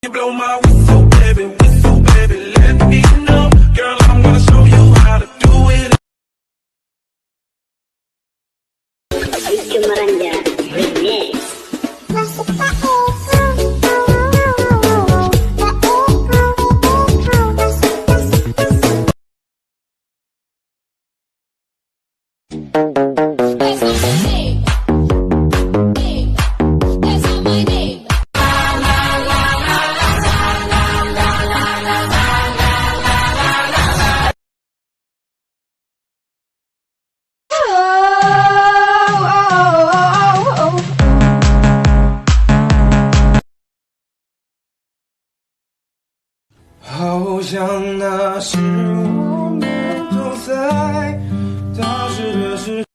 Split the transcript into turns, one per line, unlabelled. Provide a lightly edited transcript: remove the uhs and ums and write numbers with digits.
You blow my whistle, baby, let me know. Girl, I'm gonna show you how to do it.
Rizky Meranja Remix.
好像那时我们都在大学的时候。